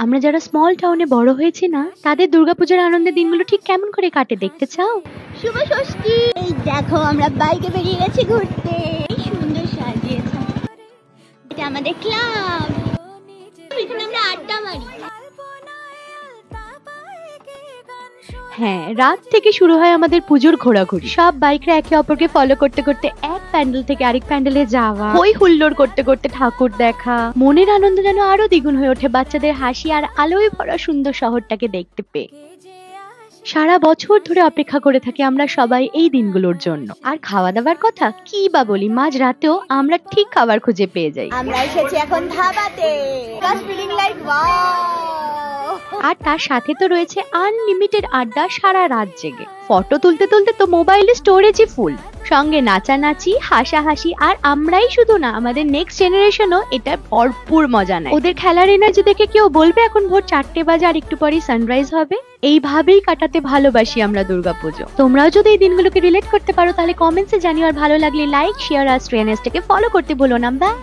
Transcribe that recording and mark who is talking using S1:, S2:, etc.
S1: আমরা যারা স্মল টাউনে বড় হয়েছি না, তাদের দুর্গাপূজার আনন্দের দিনগুলো ঠিক কেমন করে কাটে দেখতে চাও?
S2: শুভ ষষ্ঠী। এই দেখো আমরা বাইকে বেরিয়ে গেছি ঘুরতে, সুন্দর সাজিয়েছে। এটা আমাদের ক্লাব, এখানে আমরা আড্ডা মারি।
S1: হ্যাঁ, রাত থেকে শুরু হয় আমাদের পুজোর ঘোরাঘুরি। সব বাইকরা একে অপরকে ফলো করতে করতে এক প্যান্ডেল থেকে আরেক প্যান্ডেলে যাওয়া, হই হুল্লোড় করতে করতে ঠাকুর দেখা। মনের আনন্দ যেন আরো দ্বিগুণ হয়ে ওঠে বাচ্চাদের হাসি আর আলোয় ভরা সুন্দর শহরটাকে দেখতে পেয়ে। সারা বছর ধরে অপেক্ষা করে থাকি আমরা সবাই এই দিনগুলোর জন্য। আর খাওয়া দাওয়ার কথা কি বা বলি, মাঝ রাতেও আমরা ঠিক খাবার খুঁজে পেয়ে যাই।
S2: আমরা এসেছি এখন ধাবাতে, জাস্ট ফিলিং লাইক ওয়াও।
S1: আর তার সাথে তো রয়েছে আনলিমিটেড আড্ডা সারা রাত জেগে। ফটো তুলতে তুলতে তো মোবাইলে স্টোরেজই ফুল, সঙ্গে নাচানাচি, হাসাহাসি। আর আমরাই শুধু না, আমাদের নেক্সট জেনারেশনও এটা ভরপুর মজা নেয়। ওদের খেলার এনার্জি দেখে কেউ বলবে এখন ভোর 4টে বাজে আর একটু পরেই সানরাইজ হবে। এইভাবেই কাটাতে ভালোবাসি আমরা দুর্গাপুজো। তোমরাও যদি এই দিনগুলোকে রিলেট করতে পারো তাহলে কমেন্টসে জানিও। আর ভালো লাগলে লাইক, শেয়ার আর স্ট্রেনেসটাকে ফলো করতে ভুলো না। বাই।